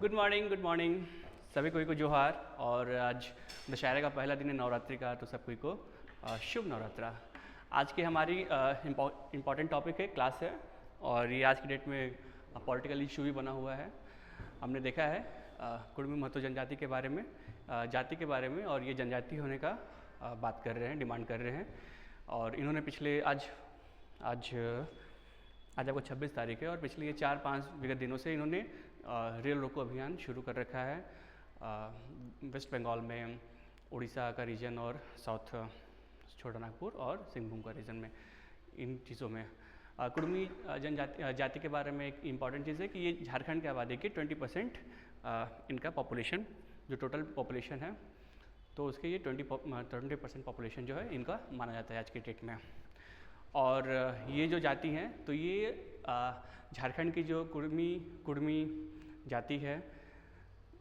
Good morning सभी कोई को जोहार। और आज दशहरे का पहला दिन है नवरात्रि का, तो सब कोई को शुभ नवरात्रा। आज की हमारी इम्पॉर्टेंट टॉपिक है क्लास है, और ये आज की डेट में पॉलिटिकल इशू भी बना हुआ है। हमने देखा है कुड़मी महतो जनजाति के बारे में, जाति के बारे में, और ये जनजाति होने का बात कर रहे हैं, डिमांड कर रहे हैं। और इन्होंने पिछले आज आपको 26 तारीख है, और पिछले ये 4-5 विगत दिनों से इन्होंने रेल रोको अभियान शुरू कर रखा है वेस्ट बंगाल में, उड़ीसा का रीजन और साउथ छोटा नागपुर और सिंहभूम का रीजन में। इन चीज़ों में कुड़मी जाति के बारे में एक इम्पॉर्टेंट चीज़ है कि ये झारखंड की आबादी के 20% इनका पॉपुलेशन, जो टोटल पॉपुलेशन है, तो उसके ये 20% पॉपुलेशन जो है इनका माना जाता है आज की डेट में। और ये जो जाति हैं, तो ये झारखंड की जो कुड़मी जाति है,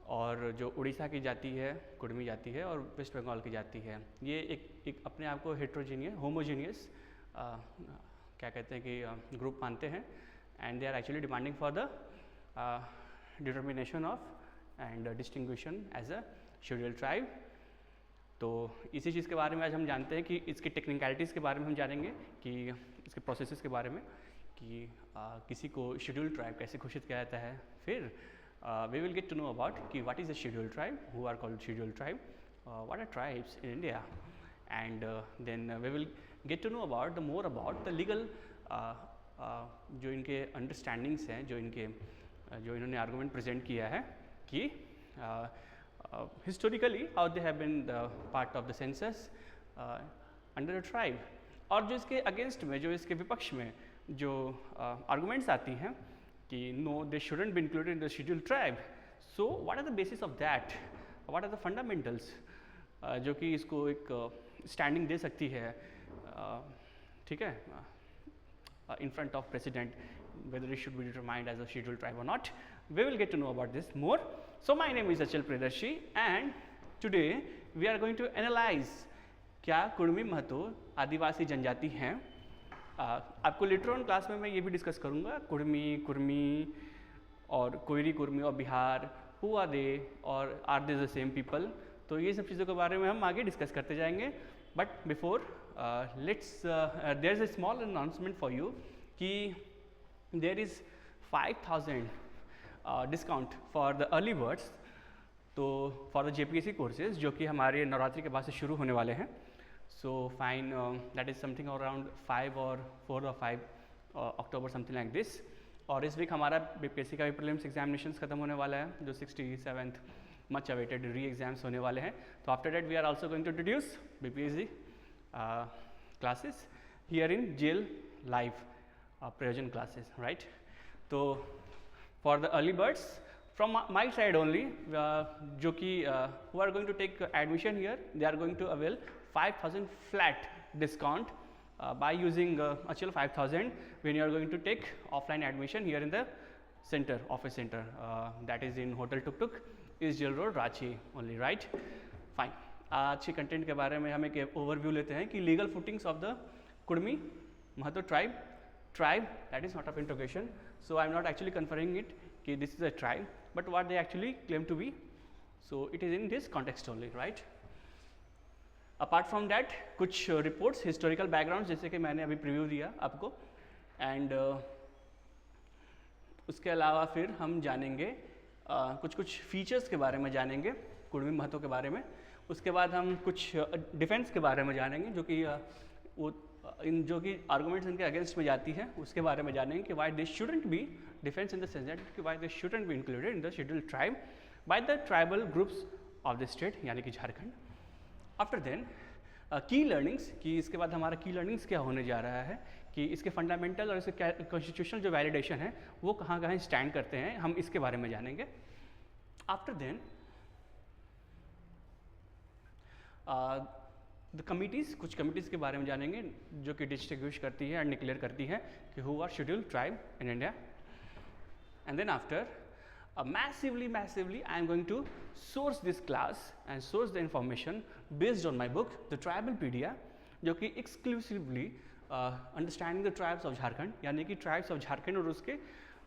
और जो उड़ीसा की जाति है कुड़मी जाति है, और वेस्ट बंगाल की जाति है, ये एक अपने आप को होमोजीनियस क्या कहते हैं कि ग्रुप मानते हैं। And they are actually demanding for the determination of and distinction as a scheduled tribe. तो इसी चीज़ के बारे में आज हम जानते हैं कि इसकी टेक्निकलिटीज़ के बारे में हम जानेंगे, कि इसके प्रोसेसेस के बारे में, कि किसी को शेड्यूल्ड ट्राइब कैसे घोषित किया जाता है। फिर we will get to know about कि what is a scheduled tribe, who are called scheduled tribe, what are tribes in India, and then we will get to know about more about the legal जो इनके understandings हैं, जो इन्होंने argument present किया है कि historically how they have been the part of the census under a tribe। और जो इसके अगेंस्ट में, जो इसके विपक्ष में जो आर्गूमेंट्स आती हैं कि no they shouldn't be included in the scheduled tribe. So what are the basis of that, what are the fundamentals जो कि इसको एक स्टैंडिंग दे सकती है, ठीक है, in front of president, whether it should be determined as a scheduled tribe or not. We will get to know about this more. So my name is Achal Priyadarshi, and today we are going to analyze क्या कुड़मी महतो आदिवासी जनजाति हैं। आपको later on class में मैं ये भी discuss करूँगा कुर्मी और कोयरी कुर्मी और Bihar, who are they or are they the same people. तो ये सब चीज़ों के बारे में हम आगे डिस्कस करते जाएंगे। But before let's there is a small announcement for you कि there is 5000 discount for the early birds, तो फॉर द JPSC कोर्सेज जो कि हमारे नवरात्रि के बाद से शुरू होने वाले हैं। So fine, that is something around 4 or 5 October, something like this. और इस वीक हमारा BPSC का भी प्रीलिम्स एग्जामिनेशंस खत्म होने वाला है, जो 67th मच अवेटेड री एग्जाम्स होने वाले हैं। तो after that we are also going to introduce BPSC classes here in जेल लाइव प्रयोजन क्लासेस, राइट। तो for the early birds from my side only, जो कि who are going to take admission here, they are going to avail 5000 flat discount by using actual 5000 when you are going to take offline admission here in the center, office center, that is in Hotel Tuk Tuk, East Jail Road, Ranchi only, right? Fine. आज के content के बारे में हम एक overview लेते हैं कि legal footings of the Kudmi Mahato tribe, that is not of interrogation, so I am not actually conferring it कि this is a tribe, but what they actually claim to be, so it is in this context only, right? Apart from that, कुछ reports, historical backgrounds, जैसे कि मैंने अभी preview दिया आपको, and उसके अलावा फिर हम जानेंगे कुछ फीचर्स के बारे में जानेंगे कुड़मी महतो के बारे में। उसके बाद हम कुछ डिफेंस के बारे में जानेंगे, जो कि वो जो कि आर्गूमेंट्स इनके अगेंस्ट में जाती है, उसके बारे में जानेंगे कि why they shouldn't be defence in the sense that कि why they shouldn't be included in the scheduled tribe by the tribal groups of the state, यानी कि झारखंड। आफ्टर देन की लर्निंग्स, कि इसके बाद हमारा की लर्निंग्स क्या होने जा रहा है, कि इसके फंडामेंटल और इसके कॉन्स्टिट्यूशनल जो वैलिडेशन है वो कहाँ कहाँ स्टैंड करते हैं, हम इसके बारे में जानेंगे। आफ्टर देन द कमिटीज़, कुछ कमिटीज़ के बारे में जानेंगे जो कि डिस्टिंग्विश करती है एंड डिक्लेयर करती है कि who are scheduled tribe in India. And then after massively I am going to source this class and source the information based on my book The Tribalpedia, जो कि exclusively understanding the tribes of Jharkhand, यानी कि tribes of Jharkhand और उसके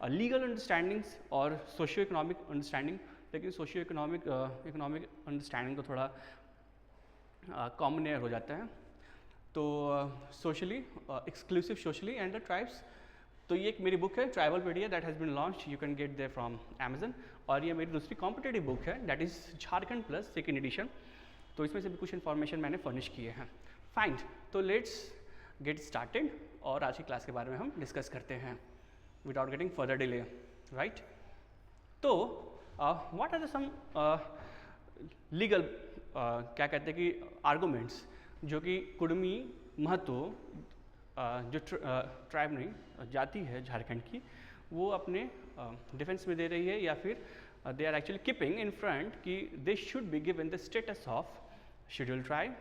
legal understandings और socio economic understanding, लेकिन socio economic understanding तो थोड़ा कॉमन एयर हो जाता है। तो socially exclusive socially and the tribes, तो ये एक मेरी बुक है Tribalpedia that has been launched, you can get there from Amazon. और ये मेरी दूसरी कॉम्पिटेटिव बुक है that is Jharkhand plus second addition, तो इसमें से भी कुछ इन्फॉर्मेशन मैंने फर्निश किए हैं। फाइन, तो लेट्स गेट स्टार्टेड और आज की क्लास के बारे में हम डिस्कस करते हैं without getting further delay, right. तो what are the some legal क्या कहते हैं कि आर्गूमेंट्स जो कि कुडमी महतो जो ट्राइब नहीं जाति है झारखंड की, वो अपने डिफेंस में दे रही है, या फिर they are actually keeping in front कि they should be given the status of schedule tribe.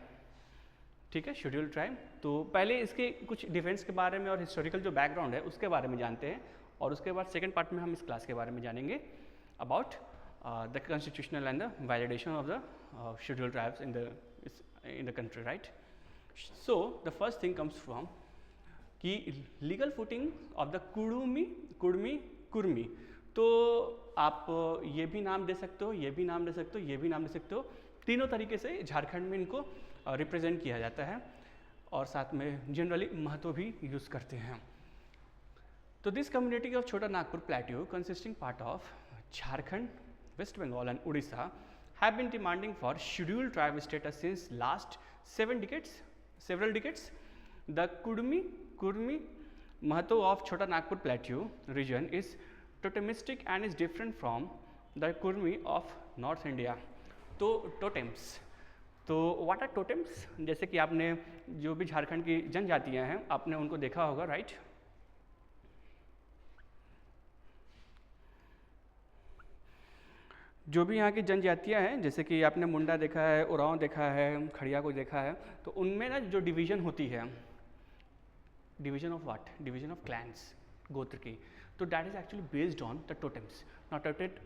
ठीक है, शेड्यूल ट्राइब। तो पहले इसके कुछ डिफेंस के बारे में और हिस्टोरिकल जो बैकग्राउंड है उसके बारे में जानते हैं, और उसके बाद सेकेंड पार्ट में हम इस क्लास के बारे में जानेंगे about the constitutional and the validation of the schedule tribes in the country, right? So the first thing comes from कि legal footing of the Kurmi. तो आप ये भी नाम दे सकते हो, ये भी नाम दे सकते हो, ये भी नाम दे सकते हो। तीनों तरीके से झारखंड में इनको रिप्रेजेंट किया जाता है, और साथ में जनरली महतो भी यूज़ करते हैं। तो this community of Chota Nagpur plateau consisting part of Jharkhand, West Bengal and Orissa have been demanding for scheduled tribe status since last several decades. The Kurmi Mahato of Chota Nagpur Plateau region is totemistic and is different from the Kurmi of North India. तो totems, तो what are totems? जैसे कि आपने जो भी झारखंड की जनजातियाँ हैं आपने उनको देखा होगा, राइट। जो भी यहाँ की जनजातियाँ हैं, जैसे कि आपने मुंडा देखा है, उरांव देखा है, खड़िया को देखा है, तो उनमें ना जो डिवीज़न होती है, division of what, division of clans, गोत्र की, तो that is actually based on the totems.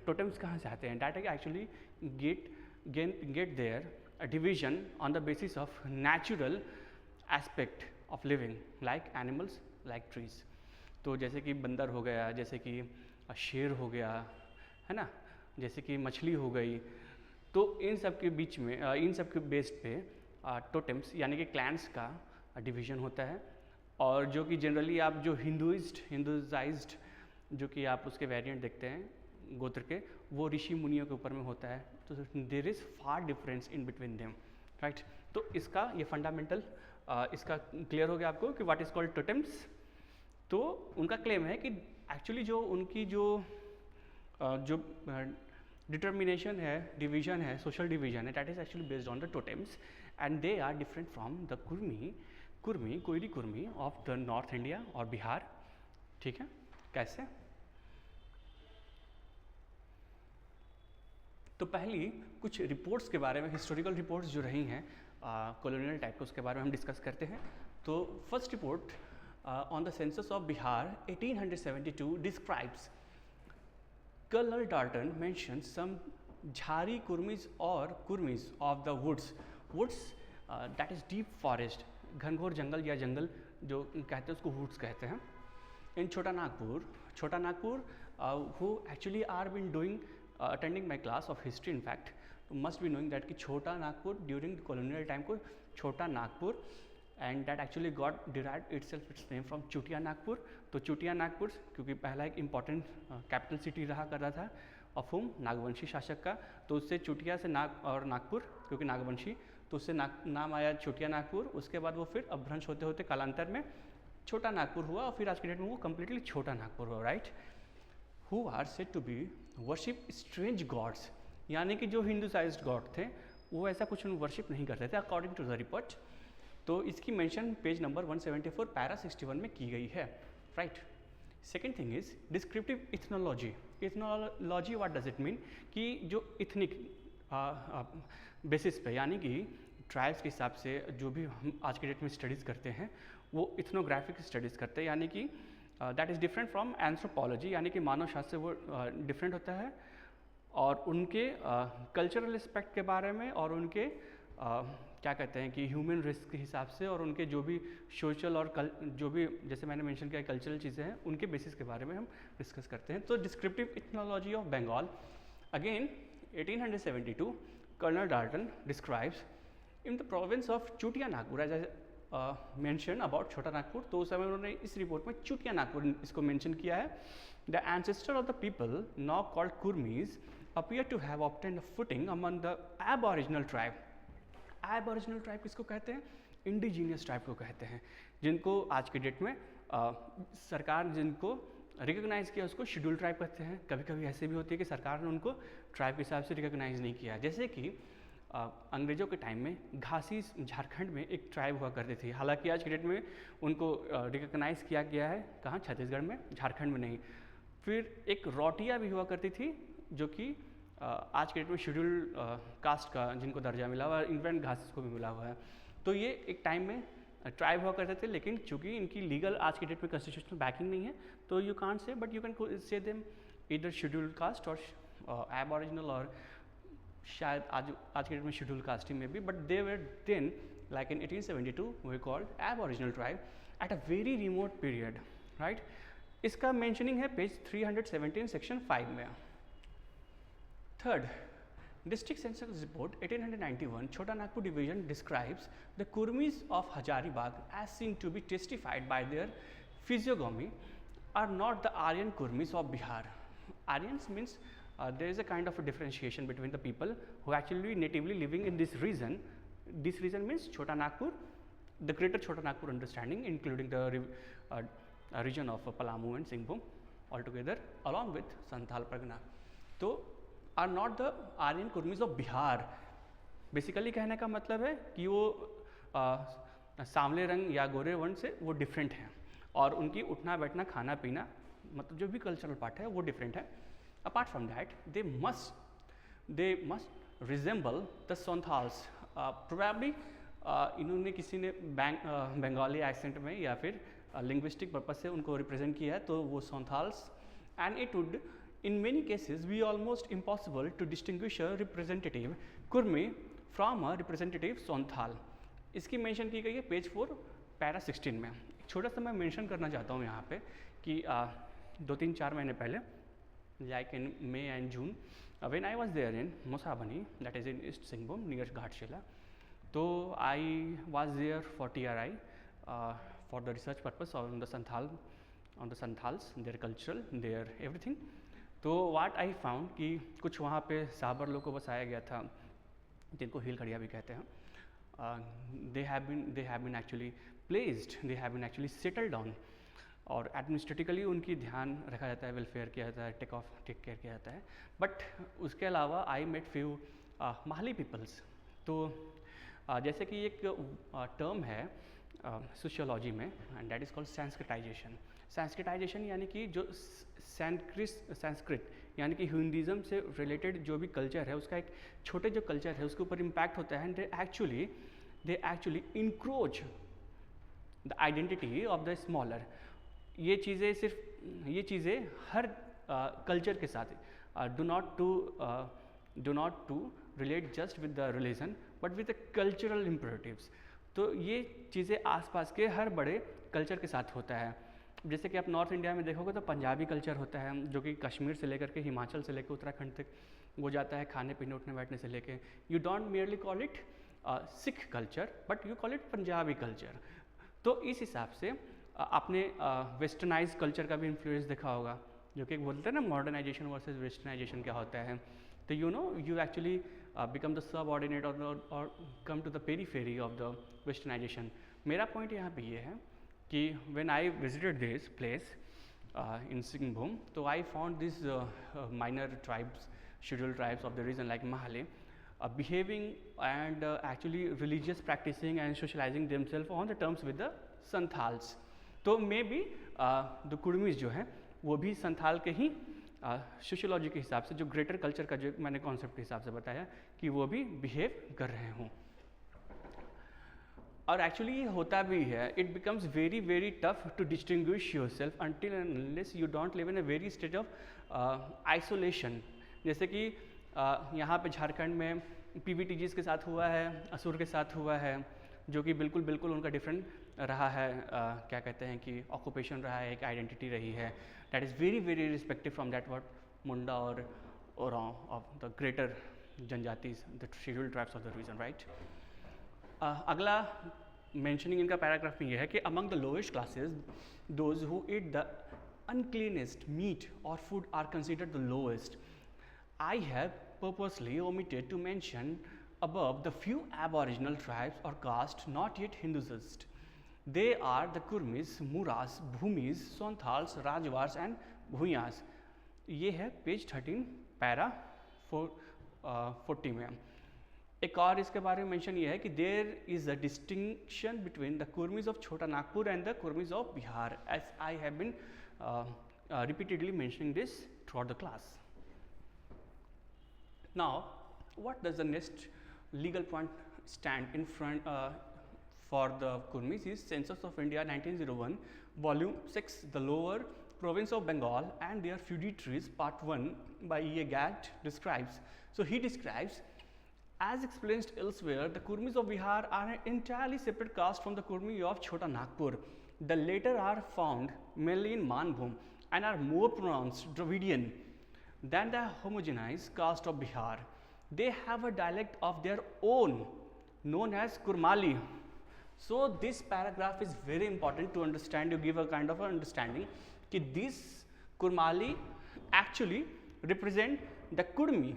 Totems कहाँ से आते हैं? That is actually get there a division on the basis of natural aspect of living like animals like trees. तो जैसे कि बंदर हो गया, जैसे कि शेर हो गया, है ना, जैसे कि मछली हो गई, तो इन सब के बीच में इन सब के बेस पे टोटेम्स यानी कि क्लैंस का डिवीज़न होता है। और जो कि जनरली आप जो हिंदुइज्ड जो कि आप उसके वेरिएंट देखते हैं गोत्र के, वो ऋषि मुनियों के ऊपर में होता है। तो there is far difference in between them, right. तो इसका ये फंडामेंटल इसका क्लियर हो गया आपको कि व्हाट इज़ कॉल्ड टोटेम्स। तो उनका क्लेम है कि एक्चुअली जो उनकी जो डिटर्मिनेशन है, डिवीजन है, सोशल डिवीजन है, that is actually based on the totems and they are different from the Koeri Kurmi of the north India और बिहार। ठीक है, कैसे? तो पहली कुछ रिपोर्ट्स के बारे में, हिस्टोरिकल रिपोर्ट्स जो रही हैं कॉलोनियल टाइप के, उसके बारे में हम डिस्कस करते हैं। तो first report on the census of Bihar 1872 describes Colonel Darton mentions some Jhari Kurmis or Kurmis of the woods that is deep forest, घनघोर जंगल या जंगल जो कहते हैं उसको woods कहते हैं। In छोटा Nagpur who actually are been doing attending my class of history in fact, must be knowing that कि छोटा Nagpur during the colonial time को छोटा Nagpur, and that actually got derived itself its name from चुटिया नागपुर। तो चुटिया नागपुर क्योंकि पहला एक इम्पॉर्टेंट कैपिटल सिटी रहा कर रहा था ऑफ होम, नागवंशी शासक का, तो उससे चुटिया से नागपुर क्योंकि नागवंशी, तो उससे नाम आया चुटिया नागपुर। उसके बाद वो फिर अपभ्रंश होते होते कालांतर में छोटा नागपुर हुआ, और फिर आज के डेट में वो कम्प्लीटली छोटा नागपुर हुआ, right. Who are said to be worship strange gods, यानी कि जो हिंदुसाइज्ड गॉड थे वो ऐसा कुछ वर्शिप नहीं करते थे अकॉर्डिंग टू द रिपोर्ट। तो इसकी मेंशन पेज नंबर 174 पैरा 61 में की गई है, right. Second thing is descriptive ethnology. Ethnology what does it mean कि जो इथनिक बेसिस पे, यानी कि ट्राइब्स के हिसाब से जो भी हम आज के डेट में स्टडीज़ करते हैं वो इथनोग्राफिक स्टडीज़ करते हैं, यानी कि that is different from anthropology, यानी कि मानव शास्त्र से वो डिफरेंट होता है। और उनके कल्चरल एस्पेक्ट के बारे में और उनके क्या कहते हैं कि ह्यूमन रिस्क के हिसाब से और उनके जो भी सोशल और जो भी जैसे मैंने मेंशन किया कल्चरल चीज़ें हैं उनके बेसिस के बारे में हम डिस्कस करते हैं। तो descriptive ethnology of Bengal, again 1872 colonel Dalton describes in the province of Chutia Nagpur as mention about Chota Nagpur. तो उस समय उन्होंने इस रिपोर्ट में चूटिया नागपुर इसको मेंशन किया है। The ancestor of the people now called Kurmis appear to have obtained a footing among the aboriginal tribe. Aboriginal tribe किसको कहते हैं? इंडिजीनियस ट्राइब को कहते हैं, जिनको आज के डेट में सरकार जिनको रिकॉग्नाइज किया उसको शेड्यूल ट्राइब कहते हैं। कभी कभी ऐसे भी होती है कि सरकार ने उनको ट्राइब के हिसाब से रिकॉग्नाइज नहीं किया। जैसे कि अंग्रेज़ों के टाइम में घासी झारखंड में एक ट्राइब हुआ करती थी, हालांकि आज के डेट में उनको रिकॉग्नाइज किया गया है, कहाँ? छत्तीसगढ़ में, झारखंड में नहीं। फिर एक रोटिया भी हुआ करती थी जो कि आज के डेट में शेड्यूल कास्ट का जिनको दर्जा मिला हुआ है, इनफैक्ट घासीस को भी मिला हुआ है। तो ये एक टाइम में ट्राइब हुआ करते थे, लेकिन चूंकि इनकी लीगल आज के डेट में कॉन्स्टिट्यूशनल बैकिंग नहीं है तो you can't say, but you can say them इधर शेड्यूल कास्ट और एबॉरिजिनल, और शायद आज के डेट में शेड्यूल कास्ट में भी, but they were then like in 1872 we called aboriginal tribe at a very remote period, right. इसका मेंशनिंग है पेज 317 सेक्शन 5 में। Third, District Census Report 1891, Chota Nagpur Division describes the Kurmis of Hazaribagh as seen to be testified by their physiognomy are not the Aryan Kurmis of Bihar. Aryans means there is a kind of a differentiation between the people who actually natively living in this region. This region means Chota Nagpur, the greater Chota Nagpur understanding, including the region of Palamu and Singhbhum altogether, along with Santhal Pargana. तो are not the Aryan Kurmis of Bihar. Basically कहने का मतलब है कि वो सांवले रंग या गोरे वर्ण से वो डिफरेंट हैं और उनकी उठना बैठना खाना पीना मतलब जो भी कल्चरल पार्ट है वो डिफरेंट है। Apart from that they must resemble the Santhals. Probably इन्होंने किसी ने बंगाली एक्सेंट में या फिर लिंग्विस्टिक पर्पज से उनको रिप्रेजेंट किया है, तो वो Santhals. And it would in many cases be almost impossible to distinguish a representative Kurmi from a representative Santhal। इसकी मेंशन की गई है पेज 4 पैरा 16 में। छोटा सा मैं मेंशन करना चाहता हूँ यहाँ पे कि 2-3-4 महीने पहले like in May and June when I was there in Mosabani, that is in East Singhbhum near Ghatshila, तो I was there for TRI for the research purpose on the Santhals, their cultural, their everything। तो what I found कि कुछ वहाँ पे साबर लोग को बसाया गया था जिनको हिल खड़िया भी कहते हैं। They have been actually placed, they have been actually settled down, और एडमिनिस्ट्रेटिवली उनकी ध्यान रखा जाता है, वेलफेयर किया जाता है, टेक केयर किया जाता है। बट उसके अलावा I met few Mahuli peoples. तो जैसे कि एक टर्म है सोशियोलॉजी में and that is called Sanskritisation. Sanskritisation यानी कि जो संस्कृत यानी कि हिंदुइज्म से रिलेटेड जो भी कल्चर है उसका एक छोटे जो कल्चर है उसके ऊपर इम्पैक्ट होता है। And they actually encroach the identity of the smaller. ये चीज़ें हर कल्चर के साथ do not to relate just with the religion but with the cultural imperatives. तो ये चीज़ें आसपास के हर बड़े कल्चर के साथ होता है। जैसे कि आप नॉर्थ इंडिया में देखोगे तो पंजाबी कल्चर होता है जो कि कश्मीर से लेकर के हिमाचल से लेकर उत्तराखंड तक वो जाता है, खाने पीने उठने बैठने से लेके। You don't merely call it Sikh culture but you call it Punjabi culture. तो इस हिसाब से आपने वेस्टर्नाइज कल्चर का भी इन्फ्लुएंस देखा होगा, जो कि बोलते हैं ना मॉडर्नाइजेशन वर्सेस वेस्टर्नाइजेशन क्या होता है। तो you actually become the subordinate और come to the periphery of the westernization. मेरा पॉइंट यहाँ पे ये है कि when I visited this place in Singhbhum, so I found these minor tribes, scheduled tribes of the region like Mahale, behaving and actually religious practicing and socializing themselves on the terms with the Santhals। तो maybe the Kurmis जो हैं वो भी संथाल के ही sociology के हिसाब से जो ग्रेटर कल्चर का जो मैंने कॉन्सेप्ट के हिसाब से बताया कि वो भी बिहेव कर रहे हों। और एक्चुअली ये होता भी है। It becomes very very tough to distinguish yourself until and unless you don't live in a very state of isolation. जैसे कि यहाँ पे झारखंड में PVTGs के साथ हुआ है, असुर के साथ हुआ है, जो कि बिल्कुल उनका डिफरेंट रहा है, क्या कहते हैं कि ऑक्यूपेशन रहा है, एक आइडेंटिटी रही है, that is very respective from that word Munda और ओरांव ऑफ द ग्रेटर जनजातीज, the scheduled tribes of the region, right. अगला मेंशनिंग इनका पैराग्राफ में यह है कि among the lowest classes those who eat the uncleanest meat or food are considered the lowest. I have purposely omitted to mention above the few aboriginal tribes or castes not yet Hinduist. They are the Kurmis, Muras, Bhumis, Sonthals, Rajwars and Bhuyas. ये है page 13 para 40 में। एक और इसके बारे में mention ये है कि there is a distinction between the Kurmis of Chota Nagpur and the Kurmis of Bihar, as I have been repeatedly mentioning this throughout the class. Now, what does the next legal point stand in front for the Kurmis is Census of India 1901, Volume 6, the Lower Province of Bengal and their feudatories, Part 1 by E. A. Gatt describes. So he describes, as explained elsewhere, the Kurmis of Bihar are an entirely separate caste from the Kurmi of Chota Nagpur. The latter are found mainly in Manbhum and are more pronounced Dravidian than the homogenized caste of Bihar. They have a dialect of their own known as Kurmali. So this paragraph is very important to understand. You give a kind of understanding that this Kurmali actually represent the Kurmi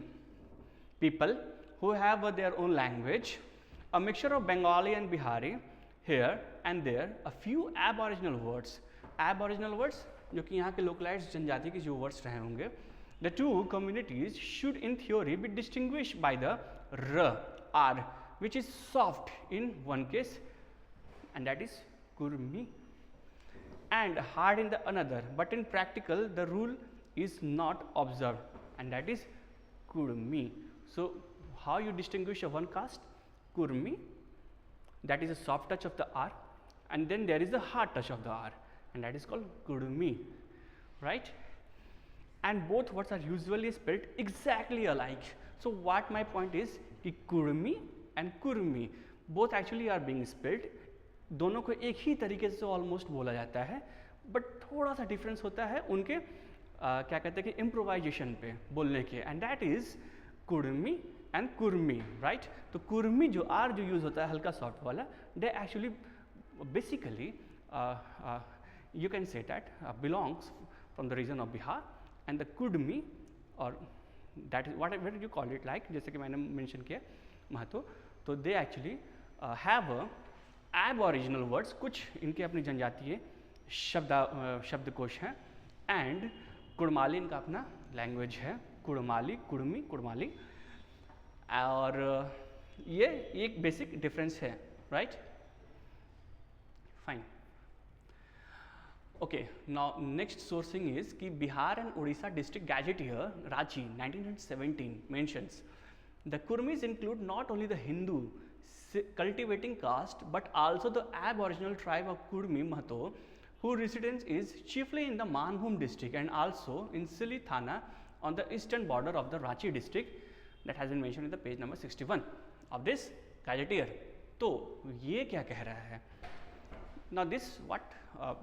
people who have their own language, a mixture of Bengali and Bihari. Here and there a few aboriginal words. Aboriginal words जो कि यहाँ के localised जनजाति के जो words रहे होंगे. The two communities should in theory be distinguished by the R, which is soft in one case and that is Kurmi, and hard in the another, but in practical the rule is not observed and that is Kurmi. So how you distinguish a one caste? Kurmi, that is a soft touch of the R, and then there is a hard touch of the R and that is called Kurmi, right? And both words are usually spelled exactly alike. So what my point is कि Kurmi and Kurmi both actually are being spelled, दोनों को एक ही तरीके से almost बोला जाता है, but थोड़ा सा डिफरेंस होता है उनके क्या कहते हैं कि इम्प्रोवाइजेशन पे बोलने के, and that is Kurmi and Kurmi, right. तो कुर्मी जो आर जो यूज़ होता है हल्का सॉफ्ट वाला, they actually basically you can say that belongs from the region of Bihar, and the Kudmi or that is whatever you call it, like जैसे कि मैंने mention किया महतो, तो they actually have a aboriginal words, कुछ इनके अपनी जनजातीय शब्दकोश हैं, and कुड़माली इनका अपना लैंग्वेज है, कुड़माली, कुड़मी, कुड़माली, और ये एक बेसिक डिफरेंस है, right. Fine. Okay, now next sourcing is कि Bihar and Odisha District Gazetteer Ranchi 1917 mentions the Kurmis include not only the Hindu cultivating caste but also the aboriginal tribe of Kurmi Mahato, whose residence is chiefly in the Manbhum district and also in Sili Thana on the eastern border of the Ranchi district, that has been mentioned in the page number 61 of this Gazetteer. तो ये क्या कह रहा है? Now this what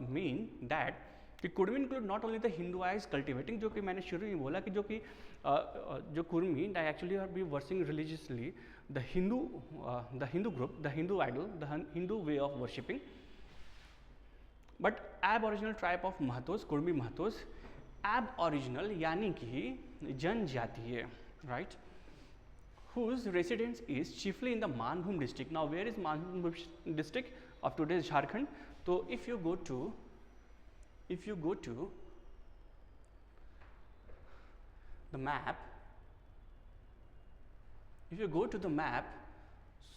mean that कि Kurmi include not only the Hinduized cultivating, जो कि मैंने शुरू में बोला कि जो कि जो Kurmi they actually are be worshipping religiously the Hindu group, the Hindu idol, the Hindu way of worshipping, but aboriginal tribe of Mahatos, Kurmi Mahatos, aboriginal यानी कि जनजातीय, right, whose residence is chiefly in the Manbhum district. Now where is Manbhum district of today's Jharkhand? So if you go to the map,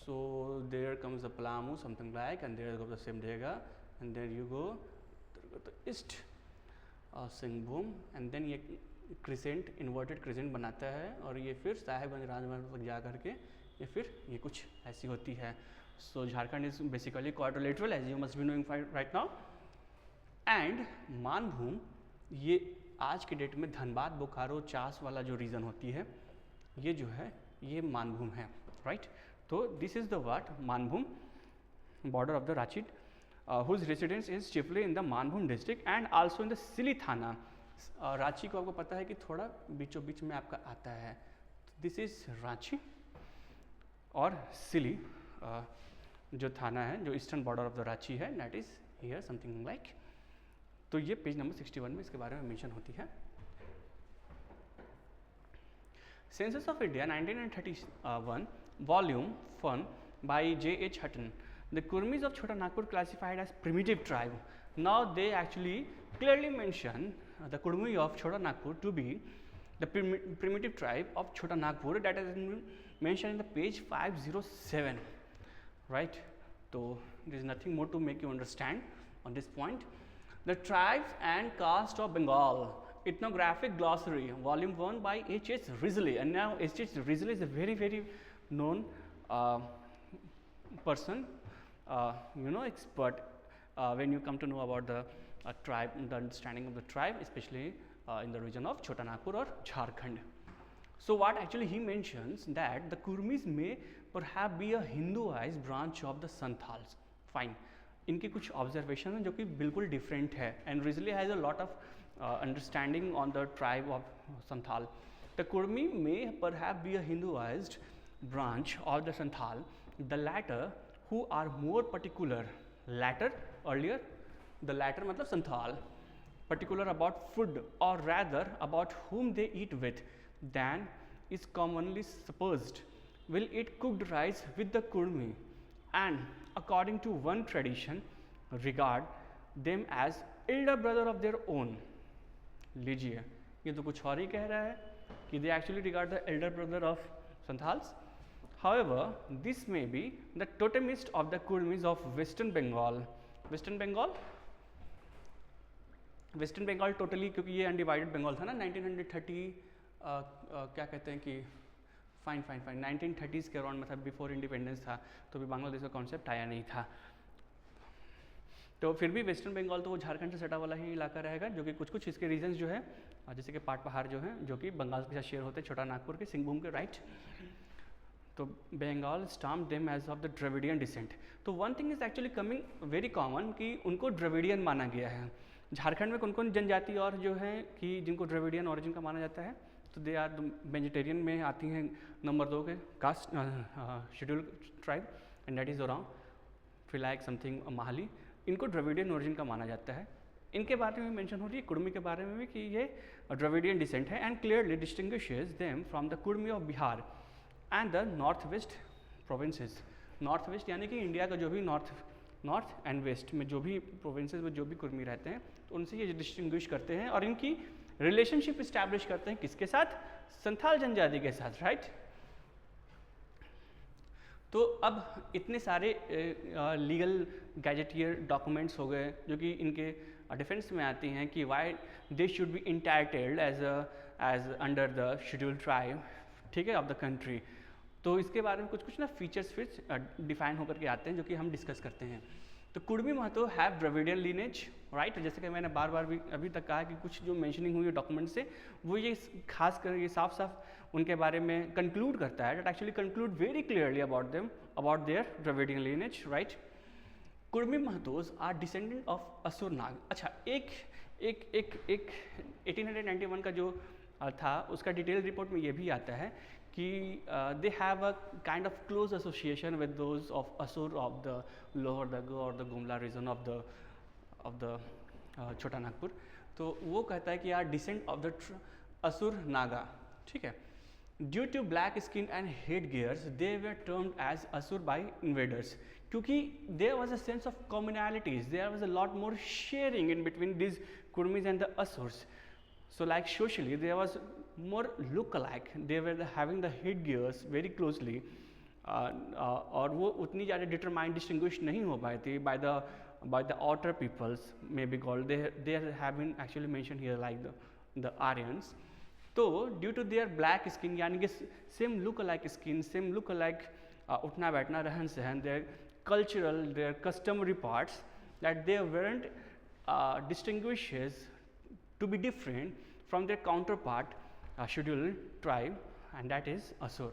so there comes the Palamu, something like, and there goes the Simdega, and then you go to east Singhbhum, and then ये crescent, inverted crescent बनाता है और ये फिर साहेबगंज राजमहल तक जा करके ये फिर ये कुछ ऐसी होती है. So Jharkhand is basically quadrilateral as you must be knowing right now. And Manbhum ये आज के डेट में धनबाद, बोकारो, चास वाला जो रीजन होती है ये जो है ये मानभूम है. right? So this is the what Manbhum, border of the Ranchi, whose residence is chiefly in the Manbhum district and also in the Sili Thana. Ranchi को आपको पता है कि थोड़ा बीचों बीच में आपका आता है. दिस इज रांची और सिली जो थाना है, जो eastern border of the Ranchi है, that is here something like. तो ये पेज नंबर 61 में इसके बारे में मेंशन होती है. Census of India 1931 volume 1 by J.H. Hutton. The Kurmis of Chota Nagpur classified as primitive tribe. Now they actually clearly mention the Kurmi of Chota Nagpur to be the primitive tribe of Chota Nagpur, that is mentioned in the page 507, right? So there is nothing more to make you understand on this point. The tribes and caste of Bengal, ethnographic glossary, volume 1 by H.H. Risley. And now H.H. Risley is a very known person, expert when you come to know about the tribe, the understanding of the tribe, especially in the region of Chota Nagpur or Jharkhand. So what actually he mentions that the Kurmis may perhaps be a Hinduized branch of the Santals. Fine. इनके कुछ observation हैं जो कि बिल्कुल different है, and Risley has a lot of understanding on the tribe of Santhal. The Kurmi may perhaps be a Hinduised branch of the Santhal, the latter who are more particular, latter earlier, the latter matlab Santhal, particular about food or rather about whom they eat with than is commonly supposed, will eat cooked rice with the Kurmi and according to one tradition regard them as elder brother of their own. लीजिए, ये तो कुछ और ही कह रहा है कि they actually regard the elder brother of Santhals. However, this may be the totemist of the Kurmis of Western Bengal. Western Bengal totally, क्योंकि ये अनडिवाइडेड बंगाल था ना 1930 क्या कहते हैं कि फाइन 1930s के अराउंड में था, बिफोर इंडिपेंडेंस था, तो भी बांग्लादेश का कॉन्सेप्ट आया नहीं था. तो फिर भी वेस्टर्न बंगाल तो वो झारखंड से सटा वाला ही इलाका रहेगा, जो कि कुछ इसके रीजंस जो है, जैसे कि पाट पहाड़ जो है जो कि बंगाल के साथ शेयर होते हैं, छोटा नागपुर के, सिंहभूम के, राइट. तो Bengal stamp them as of the Dravidian descent. तो one thing is actually coming very common कि उनको द्रविडियन माना गया है. झारखंड में कौन कौन जनजाति और जो है कि जिनको द्रविडियन ओरिजिन का माना जाता है, तो दे आर वेजिटेरियन में आती हैं नंबर 2 के caste schedule tribe, and that is Oram, फिर लाइक समथिंग माहली. इनको द्रविडियन ओरिजिन का माना जाता है. इनके बारे में मेंशन हो रही है कुर्मी के बारे में भी कि ये द्रविडियन डिसेंट है, and clearly distinguishes them from the Kurmi of Bihar and the north west provinces. North west यानी कि इंडिया का जो भी नॉर्थ एंड वेस्ट में जो भी प्रोविंसेस में जो भी कुर्मी रहते हैं, तो उनसे ये डिस्टिंग्विश करते हैं और इनकी रिलेशनशिप इस्टेब्लिश करते हैं किसके साथ? संथाल जनजाति के साथ, राइट. तो अब इतने सारे लीगल गैजेटियर डॉक्यूमेंट्स हो गए जो कि इनके डिफेंस में आती हैं कि why they should be entitled as under the schedule tribe, ठीक है, ऑफ द कंट्री. तो इसके बारे में कुछ ना फीचर्स फिर डिफाइन होकर के आते हैं जो कि हम डिस्कस करते हैं. तो Kurmi Mahato have Dravidian lineage, right. जैसे कि मैंने बार भी अभी तक कहा कि कुछ जो मेंशनिंग हुई है डॉक्यूमेंट से, वो ये खास कर ये साफ उनके बारे में कंक्लूड करता है, that actually conclude very clearly about them, about their Dravidian lineage, right. Kurmi Mahatos are descendant of Asur Nag. अच्छा, एक 1891 का जो था उसका डिटेल रिपोर्ट में ये भी आता है कि they have a kind of close association with those of Asur of the lower दग्गो और the Gumla region of the Chota Nagpur. तो वो कहता है कि आर डिसेंट ऑफ द असुर नागा, ठीक है. Due to black skin and head gears they were termed as Asur by invaders, क्योंकि there was a sense of communalities, there was a lot more sharing in between this Kurmis and the Asurs. So like socially there was more look-alike, they were having the headgears very closely, और वो उतनी ज़्यादा determined distinguish नहीं हो पाए थे by the outer peoples may be called, they have been actually mentioned here like the Aryans. तो due to their black skin यानी कि same look-alike skin, same look-alike उठना बैठना रहन सहन, their cultural, their customary parts, that they weren't distinguishes to be different from their counterpart scheduled tribe, and that is Asur.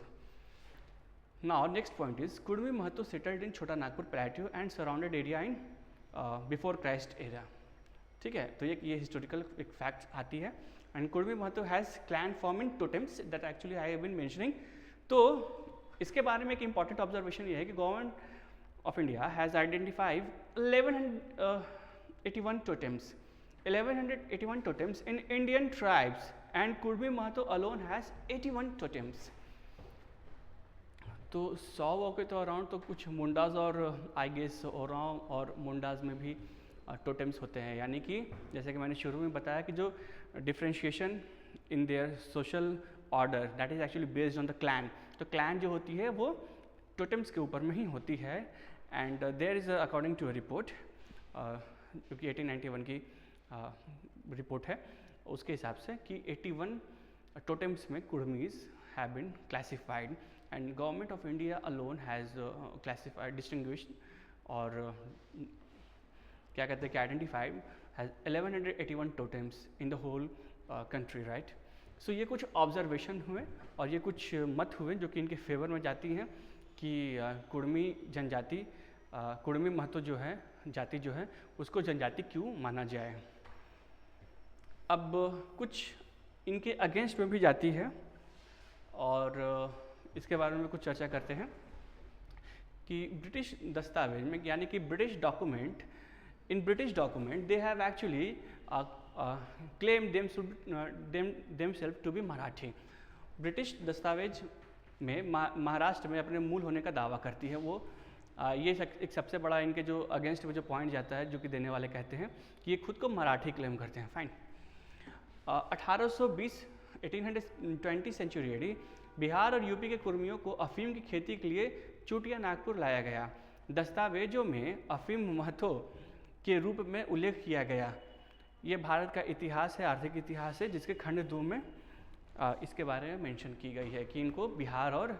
Now next point is Kurmi Mahato settled in Chota Nagpur plateau and surrounded area in before Christ era. ठीक है, तो ये historical एक fact आती है। And Kurmi Mahato has clan form in totems that actually I have been mentioning. तो इसके बारे में एक इंपॉर्टेंट ऑब्जर्वेशन ये है कि government of India has identified 1181 totems 1181 totems in Indian tribes and Kurmi Mahato alone has 81 totems। तो 100 के तो अराउंड तो कुछ मुंडाज और आई गेस ओराव और मुंडाज में भी टोटेम्स होते हैं, यानी कि जैसे कि मैंने शुरू में बताया कि जो differentiation in their social order that is actually based on the clan. तो क्लैन जो होती है वो टोटेम्स के ऊपर में ही होती है। And there is according to a report जो कि 1891 की रिपोर्ट है, उसके हिसाब से कि 81 टोटेम्स में Kurmis have been classified and government of India alone has classified distinguished और क्या कहते हैं कि identified has 1181 totems in the whole country, right. So ये कुछ ऑब्जर्वेशन हुए और ये कुछ मत हुए जो कि इनके फेवर में जाती हैं कि कुर्मी जनजाति कुर्मी महतो जो है जाति जो है उसको जनजाति क्यों माना जाए। अब कुछ इनके अगेंस्ट में भी जाती है और इसके बारे में कुछ चर्चा करते हैं कि ब्रिटिश दस्तावेज में यानी कि British document in British document they have actually claim themselves to be Marathi. British दस्तावेज में महाराष्ट्र में अपने मूल होने का दावा करती है वो। ये एक सबसे बड़ा इनके जो अगेंस्ट में जो पॉइंट जाता है जो कि देने वाले कहते हैं कि ये खुद को मराठी क्लेम करते हैं। फाइन। 1820 सेंचुरी बिहार और यूपी के कुर्मियों को अफीम की खेती के लिए चूटिया नागपुर लाया गया। दस्तावेजों में अफीम महतो के रूप में उल्लेख किया गया। ये भारत का इतिहास है, आर्थिक इतिहास है, जिसके खंड 2 में इसके बारे में मेंशन की गई है कि इनको बिहार और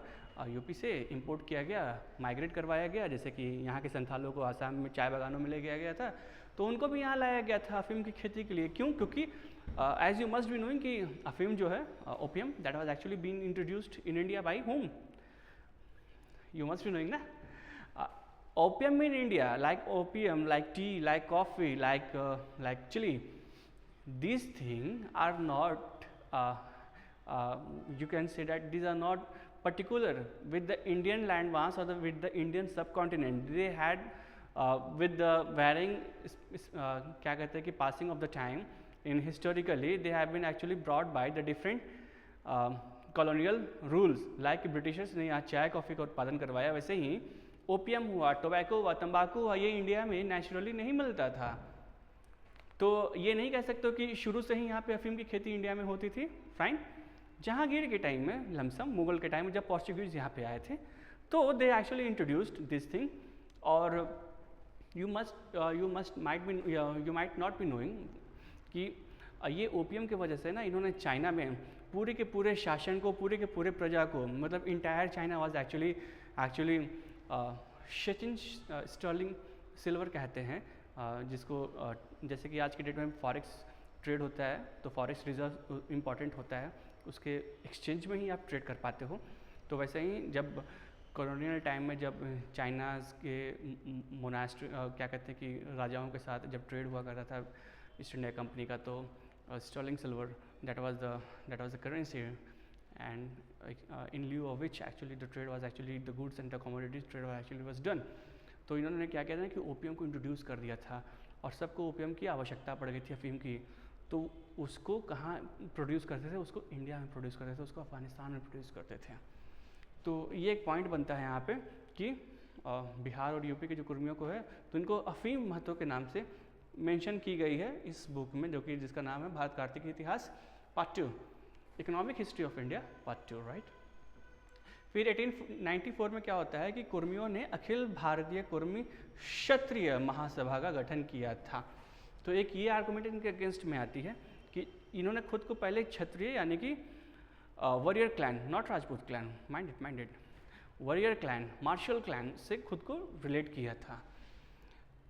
यूपी से इंपोर्ट किया गया, माइग्रेट करवाया गया। जैसे कि यहाँ के संथालों को आसाम में चाय बागानों में ले गया था, तो उनको भी यहाँ लाया गया था अफीम की खेती के लिए। क्यों? क्योंकि as you must be knowing कि अफीम जो है opium that was actually been introduced in India by home, you must be knowing ना। Opium in India like opium, like tea, like coffee, like chilli, these things are not you can say that these are not particular with the Indian landmass or with the Indian subcontinent. They had with the varying क्या कहते हैं कि passing of the time in historically they have been actually brought by the different colonial rules like Britishers ने यहाँ चाय coffee का उत्पादन करवाया, वैसे ही ओपियम हुआ, टोबैको हुआ, तंबाकू हुआ, ये इंडिया में नेचुरली नहीं मिलता था। तो ये नहीं कह सकते कि शुरू से ही यहाँ पे अफीम की खेती इंडिया में होती थी। फाइन। जहांगीर के टाइम में, लमसम मुगल के टाइम में जब पोर्चुगीज यहाँ पे आए थे तो they actually introduced this thing. और you might not be knowing कि ये ओपियम की वजह से ना इन्होंने चाइना में पूरे के पूरे शासन को, पूरे के पूरे प्रजा को, मतलब इंटायर चाइना वाज एक्चुअली शेचिन स्टर्लिंग सिल्वर कहते हैं, जिसको जैसे कि आज के डेट में फॉरेक्स ट्रेड होता है तो फॉरेक्स रिजर्व इम्पॉर्टेंट होता है, उसके एक्सचेंज में ही आप ट्रेड कर पाते हो। तो वैसे ही जब कॉलोनियल टाइम में जब चाइनाज के मोनास्ट्री क्या कहते हैं कि राजाओं के साथ जब ट्रेड हुआ करता था ईस्ट इंडिया कंपनी का, तो sterling silver that was the currency and in लिeu of which actually the trade was actually the goods and the commodities trade actually was done। तो इन्होंने क्या कहते हैं कि ओपियम को इंट्रोड्यूस कर दिया था और सबको ओपियम की आवश्यकता पड़ गई थी अफीम की, तो उसको कहाँ प्रोड्यूस करते थे? उसको इंडिया में प्रोड्यूस करते थे, उसको अफगानिस्तान में प्रोड्यूस करते थे। तो ये एक पॉइंट बनता है यहाँ पे कि बिहार और यूपी के जो कुर्मियों को है तो इनको अफीम महतो के नाम से मेंशन की गई है इस बुक में, जो कि जिसका नाम है भारत का आर्थिक इतिहास part 2, economic history of India part 2, right. फिर 1894 में क्या होता है कि कुर्मियों ने अखिल भारतीय कुर्मी क्षत्रिय महासभा का गठन किया था। तो एक ये आर्गुमेंट इनके अगेंस्ट में आती है कि इन्होंने खुद को पहले क्षत्रिय यानी कि warrior clan, not Rajput clan, minded warrior clan, martial clan से खुद को रिलेट किया था।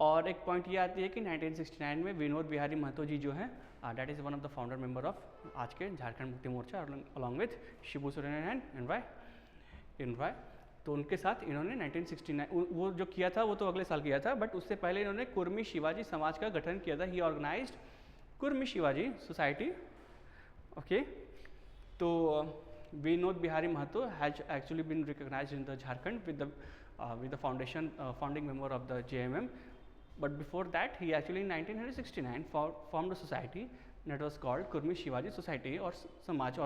और एक पॉइंट ये आती है कि 1969 में विनोद बिहारी महतो जी जो हैं that is one of the founder member of आज के Jharkhand Mukti Morcha along with Shibu Soren and इनवाय तो उनके साथ इन्होंने 1969 वो जो किया था वो तो अगले साल किया था, बट उससे पहले इन्होंने कुर्मी शिवाजी समाज का गठन किया था। He organised Kurmi Shivaji society. Okay, तो Vinod Bihari Mahato has actually been recognised in the Jharkhand with the foundation founding member of the JMM, but before that he actually in 1969 formed a society that was called Kurmi Shivaji Society or समाज।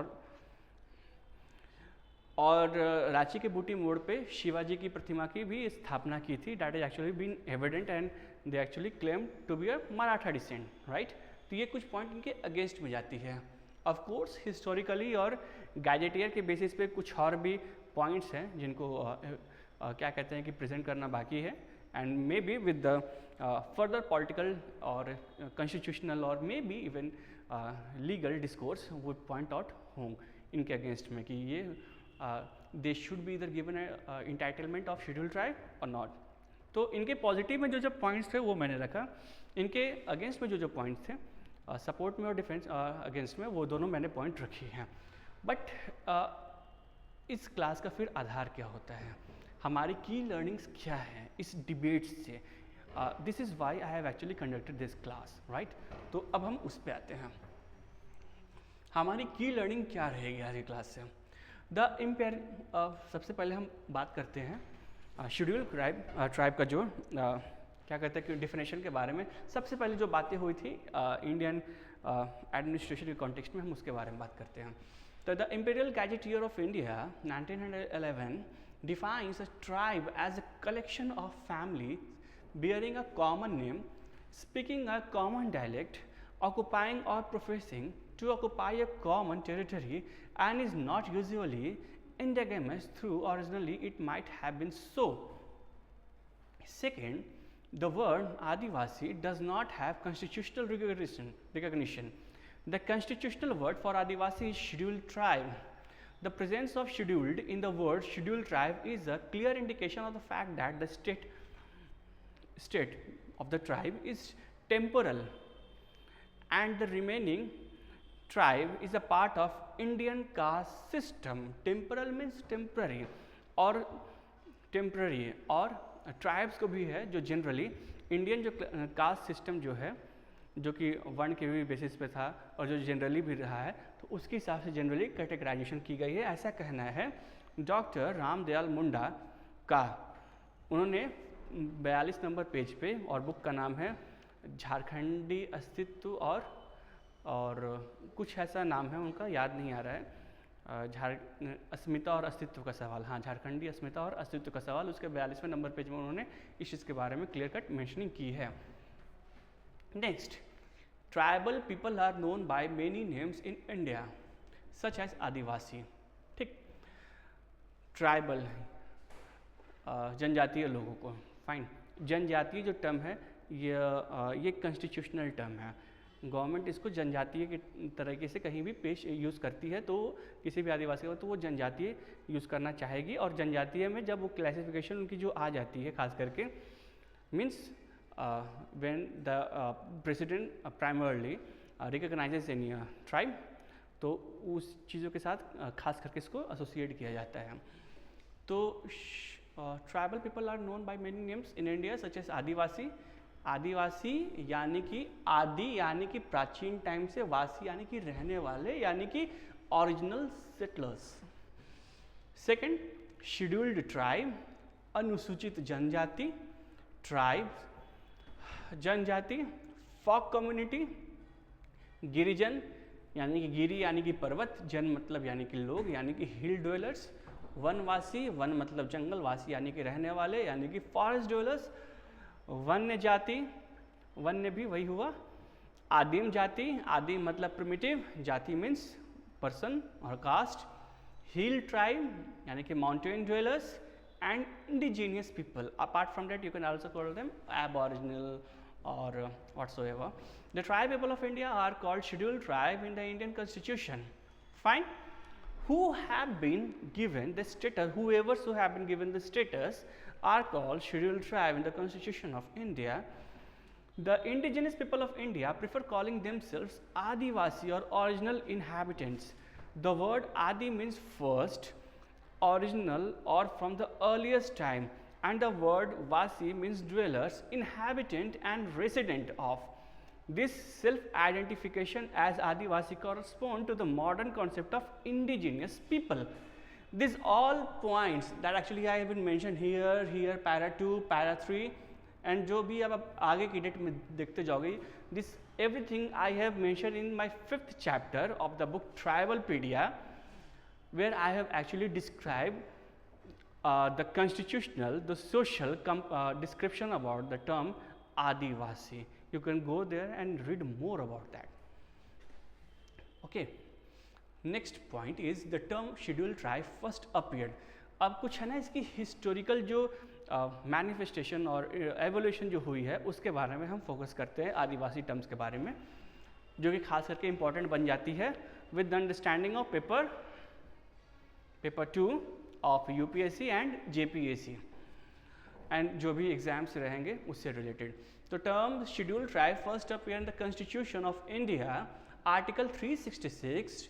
और रांची के बूटी मोड़ पे शिवाजी की प्रतिमा की भी स्थापना की थी। That is actually been evident and they actually claim to be a Maratha descent, right. तो ये कुछ पॉइंट इनके अगेंस्ट में जाती है। ऑफ कोर्स हिस्टोरिकली और गैजेटियर के बेसिस पे कुछ और भी पॉइंट्स हैं जिनको क्या कहते हैं कि प्रेजेंट करना बाकी है, and may be with the further political और कॉन्स्टिट्यूशनल और may be even legal discourse would point out होंगे इनके अगेंस्ट में कि ये दे शुड बी इधर given entitlement of schedule tribe और नॉट। तो इनके पॉजिटिव में जो पॉइंट्स थे वो मैंने रखा, इनके अगेंस्ट में जो पॉइंट्स थे सपोर्ट में और डिफेंस अगेंस्ट में वो दोनों मैंने पॉइंट रखी हैं। बट इस क्लास का फिर आधार क्या होता है, हमारी की लर्निंग्स क्या है इस डिबेट से। This is why I have actually conducted this class, right. तो अब हम उस पर आते हैं, हमारी की लर्निंग क्या रहेगी आज की क्लास से। सबसे पहले हम बात करते हैं शेड्यूल ट्राइब का जो क्या कहते हैं कि डिफिनेशन के बारे में। सबसे पहले जो बातें हुई थी इंडियन एडमिनिस्ट्रेशन के कॉन्टेक्स्ट में, हम उसके बारे में बात करते हैं। तो the imperial gazetteer of India 1911 defines a tribe as a collection of families bearing a common name, speaking a common dialect, occupying or professing to occupy a common territory, and is not usually endogamous, though originally it might have been so. Second, the word Adivasi does not have constitutional recognition. The constitutional word for Adivasi is scheduled tribe. The presence of scheduled in the word scheduled tribe is a clear indication of the fact that the state of the tribe is temporal and the remaining tribe is a part of Indian caste system. Temporal means temporary और tribes को भी है जो generally Indian जो caste system जो है जो कि वर्ण के भी बेसिस पे था और जो जनरली भी रहा है, तो उसके हिसाब से जनरली कैटेगराइजेशन की गई है, ऐसा कहना है डॉक्टर रामदयाल मुंडा का। उन्होंने 42 नंबर पेज पे, और बुक का नाम है झारखंडी अस्तित्व और कुछ ऐसा नाम है उनका, याद नहीं आ रहा है, अस्मिता और अस्तित्व का सवाल, हाँ झारखंडी अस्मिता और अस्तित्व का सवाल, उसके 42वें नंबर पेज में उन्होंने इस चीज़ के बारे में क्लियर कट मेंशनिंग की है। Next, tribal people are known by many names in India such as Adivasi. ठीक, ट्राइबल जनजातीय लोगों को, फाइन। जनजातीय जो टर्म है ये कॉन्स्टिट्यूशनल टर्म है, गवर्नमेंट इसको जनजातीय के तरीके से कहीं भी पेश यूज़ करती है, तो किसी भी आदिवासी को तो वो जनजातीय यूज़ करना चाहेगी। और जनजातीय में जब वो क्लासिफिकेशन उनकी जो आ जाती है खास करके means when the president primarily recognises any tribe, तो उस चीज़ों के साथ खास करके इसको एसोसिएट किया जाता है। तो tribal people are known by many names in India such as Adivasi. Adivasi यानी कि आदि यानी कि प्राचीन टाइम से, वासी यानी कि रहने वाले यानी कि original settlers. Second, scheduled tribe अनुसूचित जनजाति, ट्राइब जनजाति, फॉक कम्युनिटी, गिरिजन यानी कि गिरी यानी कि पर्वत, जन मतलब यानी कि लोग यानी कि हिल ड्वेलर्स, वनवासी, वन मतलब जंगलवासी यानी कि रहने वाले यानी कि फॉरेस्ट ड्वेलर्स, वन्य जाति, वन्य भी वही हुआ, आदिम जाति, आदिम मतलब प्रिमिटिव, जाति मीन्स पर्सन और कास्ट, हिल ट्राइब यानी कि mountain dwellers, and indigenous people. Apart from that you can also call them aboriginal और whatsoever. The tribe people of India are called scheduled tribe in the Indian constitution. Fine, who have been given the status, whoever who have been given the status are called scheduled tribe in the Constitution of India. The indigenous people of India prefer calling themselves Adivasi or original inhabitants. The word Adi means first original or from the earliest time, and the word Vasi means dwellers, inhabitant and resident of. This self-identification as Adivasi correspond to the modern concept of indigenous people. These all points that actually I have been mentioned here, para 2, para 3, and जो भी अब आप आगे की date में देखते जाओगे, this everything I have mentioned in my 5th chapter of the book Tribalpedia, where I have actually described the constitutional, the social description about the term Adivasi. You can go there and read more about that. Okay. Next point is the term scheduled tribe first appeared. अब कुछ है ना इसकी historical जो manifestation और evolution जो हुई है उसके बारे में हम फोकस करते हैं, आदिवासी टर्म्स के बारे में, जो कि खास करके इम्पॉर्टेंट बन जाती है with the understanding of paper 2 of UPSC and JPSC and जो भी एग्जाम्स रहेंगे उससे रिलेटेड. तो term scheduled tribe first appear in the constitution of India. Article 366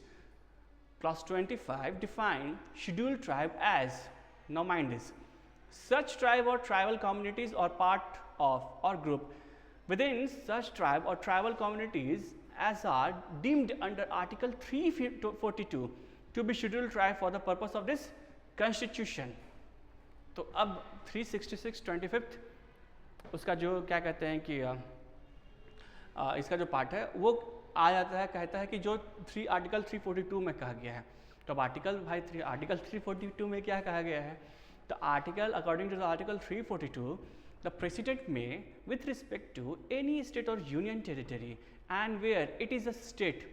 Clause 25 define scheduled tribe as, now mind this, such tribe or tribal communities or part of or group within such tribe or tribal communities as are deemed under Article 342 to be scheduled tribe for the purpose of this constitution. तो अब 366 25th उसका जो क्या कहते हैं कि इसका जो पार्ट है वो आ जाता है, कहता है कि जो आर्टिकल 342 में कहा गया है. तो अब आर्टिकल 342 में क्या कहा गया है? तो article according to the article 342 the president में with respect to any state और union territory and where it is a state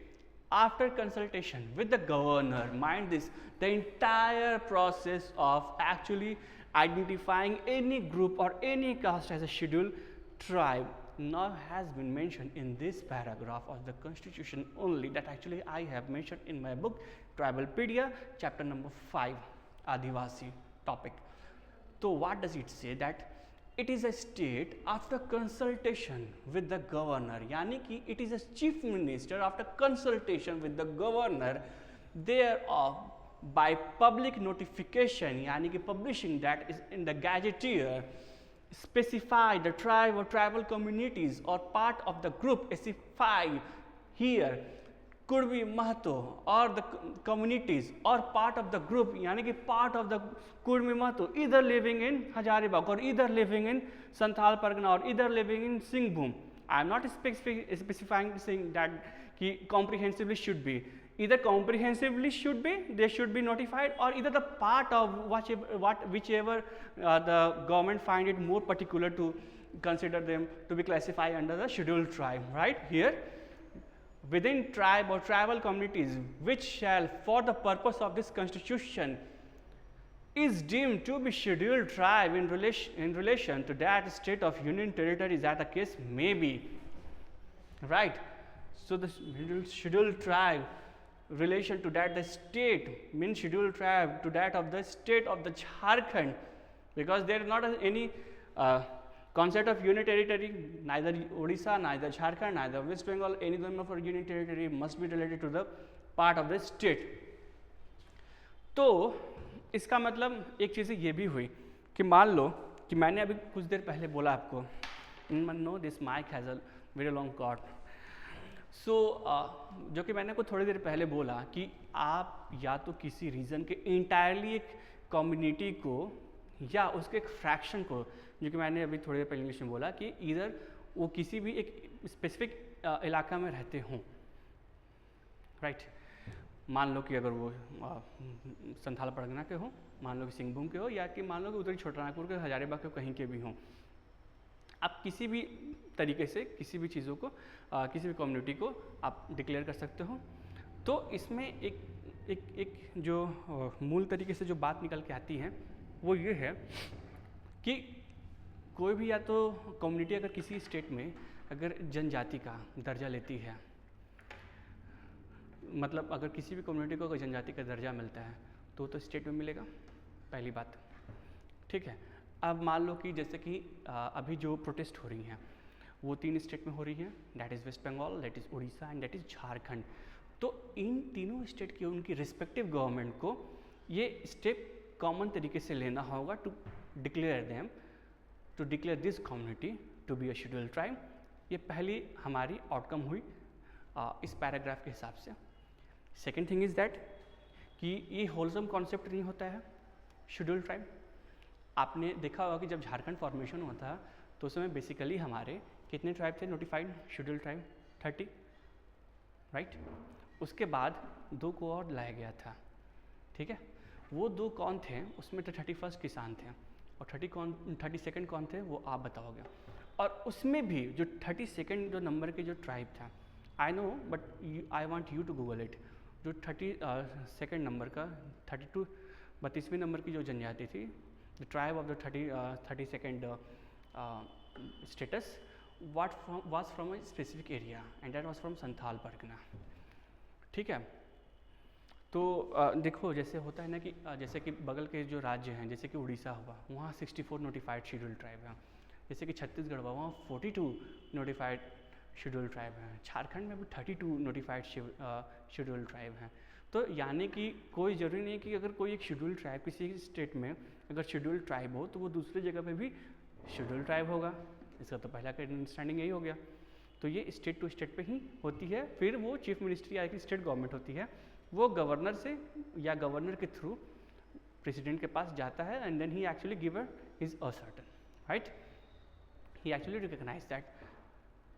after consultation with the governor, mind this, the entire process of actually identifying any group or any caste as a scheduled tribe now has been mentioned in this paragraph of the constitution only, that actually I have mentioned in my book Tribalpedia, chapter number 5, Adivasi topic. So what does it say? That it is a state after consultation with the governor, यानी कि it is a chief minister after consultation with the governor thereof by public notification, यानी कि publishing that is in the gazetteer, specify the tribe or tribal communities or part of the group specified here could be Mahato or the communities or part of the group, यानी कि part of the Kurmi Mahato either living in Hazaribagh or either living in Santhal Pargana or either living in Singhbhum. I am not specifying saying that कि comprehensively should be, either comprehensively should be, they should be notified, or either the part of whichever the government find it more particular to consider them to be classified under the scheduled tribe. Right here, within tribe or tribal communities which shall for the purpose of this constitution is deemed to be scheduled tribe in relation to that state of union territories that the case may be. Right. So the scheduled tribe relation to that the state means scheduled tribe to that of the state of the Jharkhand, because there is not any concept of union territory, neither Odisha, neither Jharkhand, neither West Bengal, any one of our union territory must be related to the part of the state. तो इसका मतलब एक चीज़ ये भी हुई कि मान लो कि मैंने अभी कुछ देर पहले बोला आपको, no this mic has a very long cord. So जो कि मैंने को थोड़ी देर पहले बोला कि आप या तो किसी रीज़न के इंटायरली एक कम्युनिटी को या उसके एक फ्रैक्शन को, जो कि मैंने अभी थोड़ी देर पहले इंग्लिश में बोला कि इधर वो किसी भी एक स्पेसिफिक इलाका में रहते हों. राइट. मान लो कि अगर वो संथाल परगना के हो, मान लो कि सिंहभूम के हो, या कि मान लो कि उधर छोटानागपुर के, हजारीबाग के, कहीं के भी हों. आप किसी भी तरीके से किसी भी चीज़ों को किसी भी कम्युनिटी को आप डिक्लेयर कर सकते हो. तो इसमें एक जो मूल तरीके से जो बात निकल के आती है वो ये है कि कोई भी या तो कम्युनिटी अगर किसी स्टेट में अगर जनजाति का दर्जा लेती है, मतलब अगर किसी भी कम्युनिटी को अगर जनजाति का दर्जा मिलता है तो स्टेट में मिलेगा, पहली बात. ठीक है. अब मान लो कि जैसे कि अभी जो प्रोटेस्ट हो रही हैं वो 3 स्टेट में हो रही हैं, that is West Bengal, that is Orissa and that is Jharkhand. तो इन तीनों स्टेट की उनकी रिस्पेक्टिव गवर्नमेंट को ये स्टेप कॉमन तरीके से लेना होगा to declare them, to declare this community to be a scheduled tribe. ये पहली हमारी आउटकम हुई इस पैराग्राफ के हिसाब से। सेकेंड थिंग इज़ दैट कि ये होलसम कॉन्सेप्ट नहीं होता है शेड्यूल्ड ट्राइब। आपने देखा होगा कि जब झारखंड फॉर्मेशन हुआ था तो उस समय बेसिकली हमारे कितने ट्राइब थे नोटिफाइड शेड्यूल्ड ट्राइब? 30, राइट। उसके बाद 2 को और लाया गया था, ठीक है। वो 2 कौन थे? उसमें तो 31 किसान थे और 32 कौन थे वो आप बताओगे। और उसमें भी जो 32 जो नंबर के जो ट्राइब था, I know but I want you to Google it, जो 32 नंबर का 32वीं नंबर की जो जनजाति थी, the tribe of the 32nd status was from a specific area and that was from Santhal Pargana, ठीक है। तो देखो जैसे होता है ना कि जैसे कि बगल के जो राज्य हैं, जैसे कि उड़ीसा हुआ, वहाँ 64 नोटिफाइड शेड्यूल्ड ट्राइब हैं। जैसे कि छत्तीसगढ़ हुआ, वहाँ 42 नोटिफाइड शेड्यूल्ड ट्राइब हैं। झारखंड में भी 32 नोटिफाइड शेड्यूल्ड ट्राइब हैं। तो यानी कि कोई ज़रूरी नहीं कि अगर कोई एक शेड्यूल्ड ट्राइब किसी स्टेट में अगर शेड्यूल्ड ट्राइब हो तो वो दूसरी जगह पे भी शेड्यूल्ड ट्राइब होगा। इसका तो पहला अंडरस्टैंडिंग यही हो गया। तो ये स्टेट टू स्टेट पे ही होती है। फिर वो चीफ मिनिस्ट्री या की स्टेट गवर्नमेंट होती है, वो गवर्नर से या गवर्नर के थ्रू प्रेसिडेंट के पास जाता है and then he actually give his assertion, right, he actually recognise that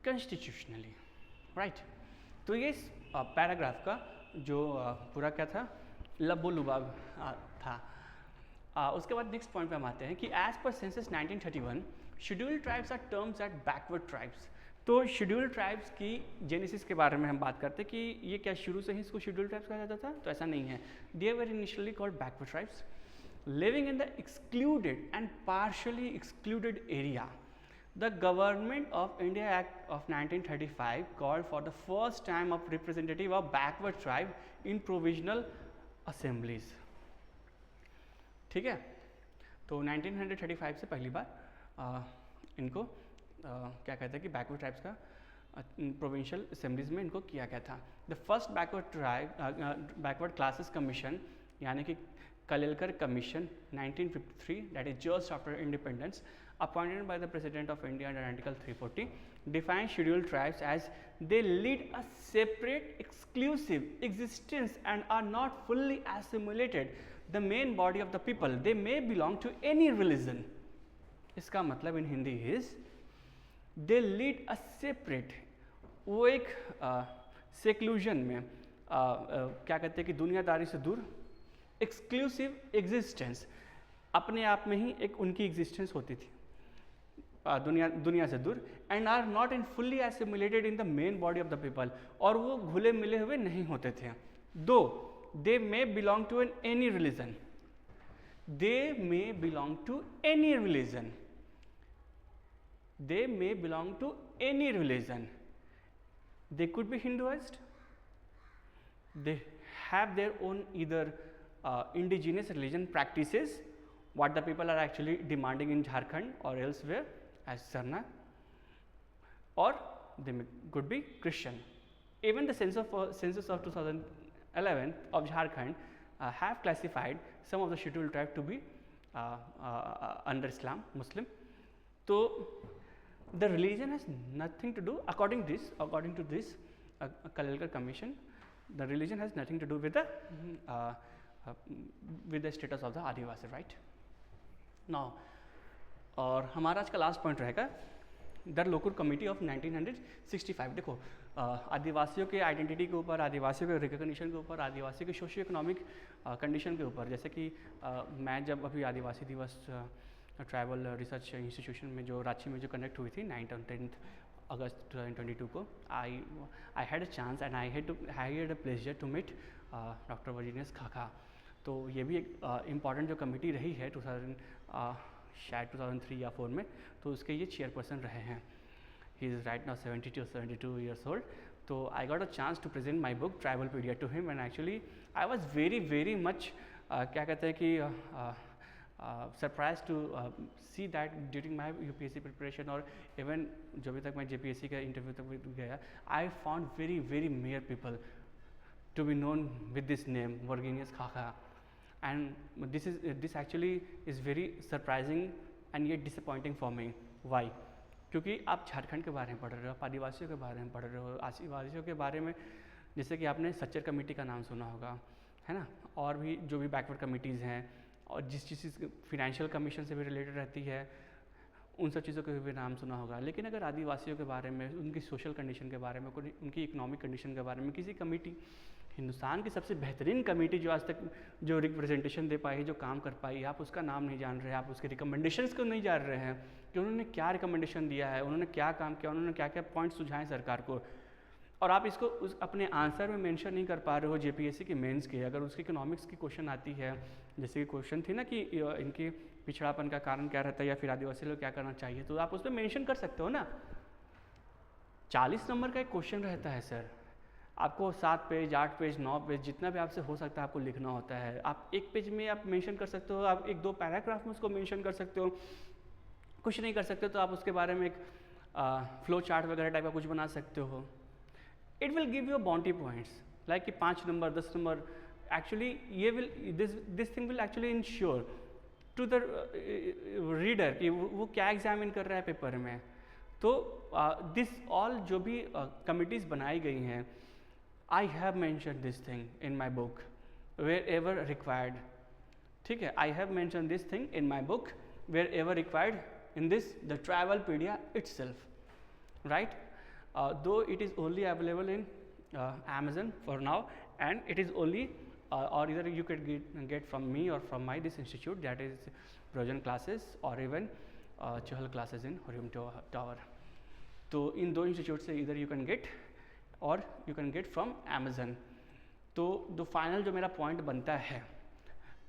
constitutionally, right. तो ये इस पैराग्राफ का जो पूरा क्या था, लबो लुबाब था। उसके बाद नेक्स्ट पॉइंट पे हम आते हैं कि as per census 1931 scheduled tribes are terms at backward tribes. तो शेड्यूल्ड ट्राइब्स की जेनेसिस के बारे में हम बात करते हैं कि ये क्या शुरू से ही इसको शेड्यूल्ड ट्राइब्स कहा जाता था? तो ऐसा नहीं है। They were initially called backward tribes living in the excluded and partially excluded area. The Government of India Act of 1935 called for the first time of representative of backward tribe in provisional assemblies, ठीक है। तो 1935 से पहली बार इनको क्या कहते हैं कि बैकवर्ड ट्राइब्स का प्रोविंशियल असेंबलीज में इनको किया गया था। The first backward classes commission यानी कि Kalelkar commission 1953, that is just after independence, appointed by the President of India under Article 340, defines scheduled tribes as they lead a separate, exclusive existence and are not fully assimilated the main body of the people. They may belong to any religion. इसका मतलब इन Hindi is they lead a separate, वो एक seclusion में क्या कहते हैं कि दुनियादारी से दूर, exclusive existence, अपने आप में ही एक उनकी existence होती थी दुनिया से दूर, and are not in fully assimilated in the main body of the people, और वो घुले मिले हुए नहीं होते थे। Though they may belong to any religion, they may belong to any religion, they may belong to any religion, they could be Hinduist, they have their own either indigenous religion practices what the people are actually demanding in Jharkhand or elsewhere as Sarna, or they could be Christian. Even the census of 2011 of Jharkhand have classified some of the scheduled tribe to be under Islam, Muslim. So the religion has nothing to do, according to this Kalelkar Commission, the religion has nothing to do with the status of the Adivasi, right? Now, और हमारा आज का last point रहेगा the Lokur committee of 1965। देखो आदिवासियों के identity के ऊपर, आदिवासियों के रिकॉग्निशन के ऊपर, आदिवासियों के सोशियो इकोनॉमिक कंडीशन के ऊपर, जैसे कि मैं जब अभी आदिवासी दिवस ट्राइबल रिसर्च इंस्टीट्यूशन में जो रांची में जो कंडक्ट हुई थी 9th और 10th अगस्त 2022 को, I had a chance and I had a pleasure to meet doctor Virginius खाखा। तो ये भी एक इम्पॉर्टेंट जो कमेटी रही है शायद 2003 या 4 में, तो उसके ये चेयरपर्सन रहे हैं। He is right now 72 years old. तो I got a chance to present my book Tribalpedia to him and actually I was very much क्या कहते हैं कि surprise to see that during my UPSC preparation, और even जो भी तक मैं JPSC का इंटरव्यू तक गया, I found very mayor people to be known with this name, Virginius Khakha. And this actually is very surprising and ये disappointing for me. Y? क्योंकि आप झारखंड के बारे में पढ़ रहे हो, आप आदिवासियों के बारे में पढ़ रहे हो, आदिवासियों के बारे में जैसे कि आपने सच्चर कमेटी का नाम सुना होगा, है ना, और भी जो भी बैकवर्ड कमिटीज़ हैं, और जिस चीज़ फिनेंशियल कमीशन से भी रिलेटेड रहती है, उन सब चीज़ों के भी नाम सुना होगा। लेकिन अगर आदिवासियों के बारे में, उनकी सोशल कंडीशन के बारे में, उनकी इकोनॉमिक कंडीशन के बारे में किसी कमेटी, हिंदुस्तान की सबसे बेहतरीन कमेटी जो आज तक जो रिप्रेजेंटेशन दे पाई, जो काम कर पाई, आप उसका नाम नहीं जान रहे, आप उसके रिकमेंडेशंस को नहीं जान रहे हैं कि उन्होंने क्या रिकमेंडेशन दिया है, उन्होंने क्या काम किया, उन्होंने क्या क्या पॉइंट्स सुझाए सरकार को, और आप इसको अपने आंसर में मेंशन नहीं कर पा रहे हो जेपीएससी के मेंस के। अगर उसकी इकोनॉमिक्स की क्वेश्चन आती है, जैसे कि क्वेश्चन थी ना कि इनके पिछड़ापन का कारण क्या रहता है या फिर आदिवासी लोग क्या करना चाहिए, तो आप उस पर मेंशन कर सकते हो ना। 40 नंबर का एक क्वेश्चन रहता है सर, आपको 7 पेज, 8 पेज, 9 पेज, जितना भी आपसे हो सकता है आपको लिखना होता है। आप एक पेज में आप मेंशन कर सकते हो, आप 1-2 पैराग्राफ में उसको मेंशन कर सकते हो। कुछ नहीं कर सकते तो आप उसके बारे में एक फ्लो चार्ट वगैरह टाइप का कुछ बना सकते हो। It will give you bounty points like कि 5 नंबर, 10 नंबर। एक्चुअली ये will this thing will actually ensure to the reader कि वो क्या एग्जामिन कर रहा है पेपर में। तो दिस ऑल जो भी कमिटीज़ बनाई गई हैं, I have mention this thing in my book wherever required. ठीक है, I have mention this thing in my book wherever required in this the Travelpedia itself, right? Though it is only available in Amazon for now, and it is only or either you could get from me or from my this institute, that is Projan classes or even Chahal classes in Horium Tower. तो इन 2 institute से either you can get or you can get from Amazon. तो जो final जो मेरा point बनता है,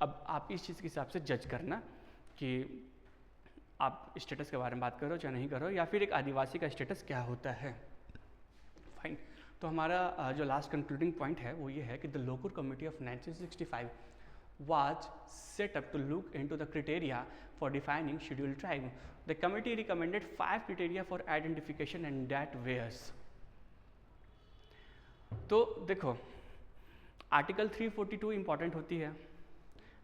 अब आप इस चीज़ के हिसाब से जज करना कि आप स्टेटस के बारे में बात करो चाहे नहीं करो, या फिर एक आदिवासी का स्टेटस क्या होता है। फाइन। तो हमारा जो लास्ट कंक्लूडिंग पॉइंट है वो ये है कि the Lokur committee of 1965 was set up to look into the criteria for defining scheduled tribe. The committee recommended 5 criteria for identification and that was, तो देखो आर्टिकल 342 इंपॉर्टेंट होती है,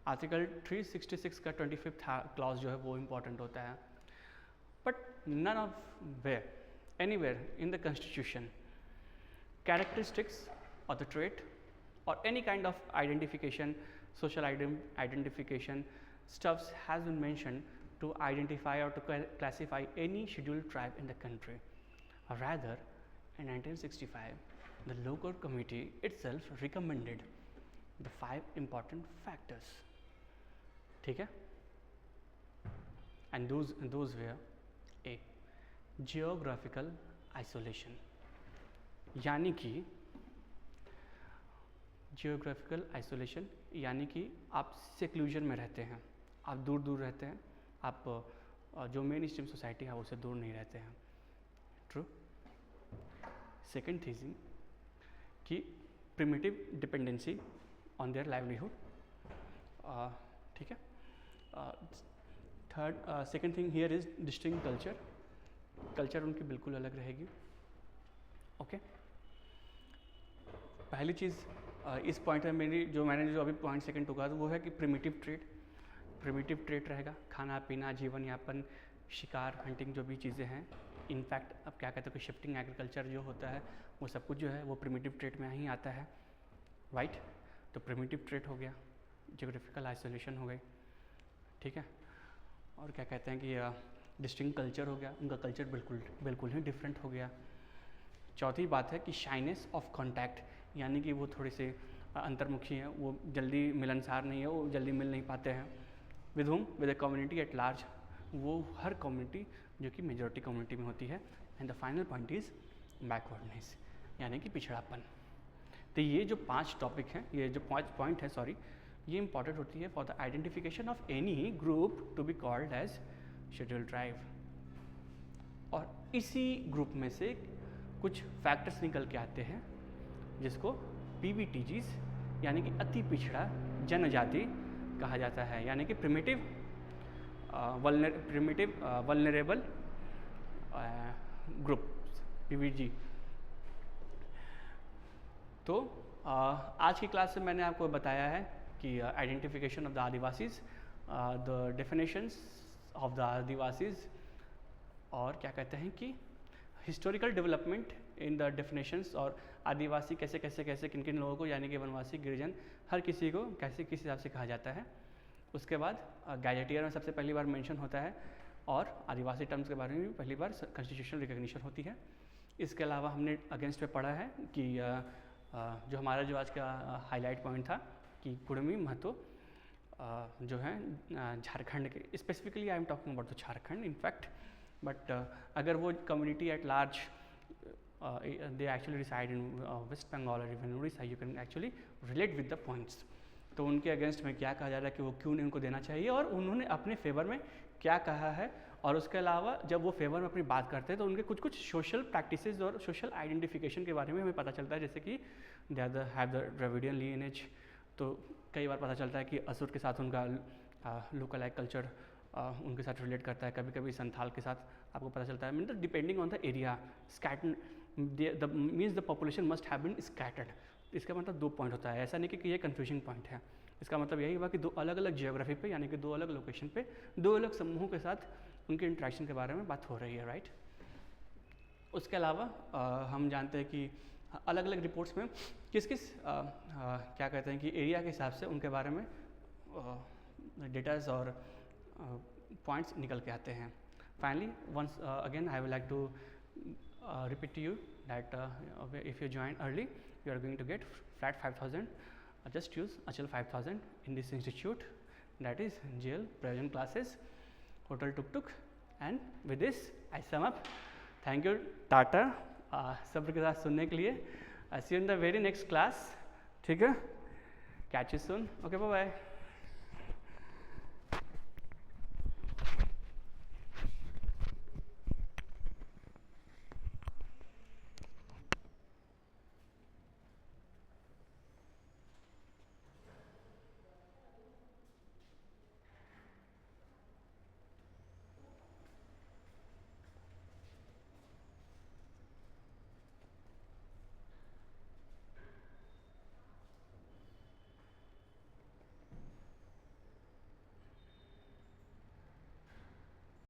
आर्टिकल 366 का 25th क्लॉज जो है वो इम्पॉर्टेंट होता है, but none of where anywhere in the constitution characteristics और द ट्रेट और any kind of identification, social identification stuffs has been mentioned to identify or to classify any scheduled tribe in the country. Rather, in 1965, the local committee itself recommended the 5 important factors. ठीक है? And those were A, geographical isolation, यानी कि geographical isolation यानी कि आप seclusion में रहते हैं, आप दूर दूर रहते हैं, आप जो मेन स्ट्रीम सोसाइटी है उससे दूर नहीं रहते हैं। ट्रू। सेकेंड थिंग कि primitive dependency on their livelihood, ठीक है। Third second thing here is distinct culture, culture उनकी बिल्कुल अलग रहेगी। ओके पहली चीज़ इस पॉइंट में मैंने जो अभी पॉइंट सेकंड टूका वो है कि प्रिमिटिव ट्रेड रहेगा, खाना पीना, जीवन यापन, शिकार, हंटिंग, जो भी चीज़ें हैं। इनफैक्ट अब क्या कहते हैं कि शिफ्टिंग एग्रीकल्चर जो होता है वो सब कुछ जो है वो प्रिमिटिव ट्रेड में ही आता है, राइट। तो प्रिमिटिव ट्रेड हो गया, जियोग्राफिकल आइसोलेशन हो गई, ठीक है। और क्या कहते हैं कि डिस्टिंक्ट कल्चर हो गया, उनका कल्चर बिल्कुल ही डिफरेंट हो गया। चौथी बात है कि शाइनेस ऑफ कॉन्टैक्ट, यानी कि वो थोड़े से अंतर्मुखी हैं, वो जल्दी मिलनसार नहीं है, वो जल्दी मिल नहीं पाते हैं। With whom, with the community at large, वो हर कम्युनिटी जो कि मेजॉरिटी कम्युनिटी में होती है। And the final point is backwardness, यानी कि पिछड़ापन। तो ये जो 5 टॉपिक हैं, ये जो 5 पॉइंट है, सॉरी, ये इंपॉर्टेंट होती है for the identification of any group to be called as scheduled tribe. और इसी ग्रुप में से कुछ फैक्टर्स निकल के आते हैं जिसको PVTGs यानी कि अति पिछड़ा जनजाति कहा जाता है, यानी कि प्रिमिटिव वल्नरेबल ग्रुप PVG। तो आज की क्लास में मैंने आपको बताया है कि identification of the Adivasis, the definitions of the Adivasis, और क्या कहते हैं कि historical development in the definitions, और आदिवासी कैसे कैसे कैसे किन किन लोगों को यानी कि वनवासी, गिरिजन, हर किसी को कैसे किस हिसाब से कहा जाता है। उसके बाद गैजेटियर में सबसे पहली बार मेंशन होता है, और आदिवासी टर्म्स के बारे में भी पहली बार कॉन्स्टिट्यूशनल रिकॉग्निशन होती है। इसके अलावा हमने अगेंस्ट पे पढ़ा है कि जो हमारा जो आज का हाईलाइट पॉइंट था कि कुड़मी महतो जो है झारखंड के, specifically I am talking about the Jharkhand in fact, but अगर वो community at large they actually reside in West Bengal or even Odisha, you can actually relate with the points। तो उनके अगेंस्ट में क्या कहा जा रहा है कि वो क्यों नहीं उनको देना चाहिए, और उन्होंने अपने फेवर में क्या कहा है। और उसके अलावा जब वो फेवर में अपनी बात करते हैं तो उनके कुछ कुछ सोशल प्रैक्टिसेस और सोशल आइडेंटिफिकेशन के बारे में हमें पता चलता है, जैसे कि they are have the Dravidian lineage. तो कई बार पता चलता है कि असुर के साथ उनका लोकल लाइक कल्चर उनके साथ रिलेट करता है, कभी कभी संथाल के साथ आपको पता चलता है। Mean depending on the area scattered means the population must have been scattered. इसका मतलब 2 पॉइंट होता है, ऐसा नहीं कि ये कन्फ्यूजिंग पॉइंट है। इसका मतलब यही हुआ कि 2 अलग अलग जियोग्राफी पे, यानी कि 2 अलग लोकेशन पे 2 अलग समूहों के साथ उनके इंट्रैक्शन के बारे में बात हो रही है, राइट। उसके अलावा हम जानते हैं कि अलग अलग रिपोर्ट्स में किस किस क्या कहते हैं कि एरिया के हिसाब से उनके बारे में डेटाज और पॉइंट्स निकल के आते हैं। Finally once again I would like to repeat to you that if you join early you are going to get flat 5,000। just use Achal 5,000 in this institute, that is jail, present classes, hotel, tuk-tuk, and with this I sum up। thank you, Tata सब्र के साथ सुनने के लिए। see you in the very next class, ठीक है, catch you soon, okay, bye bye।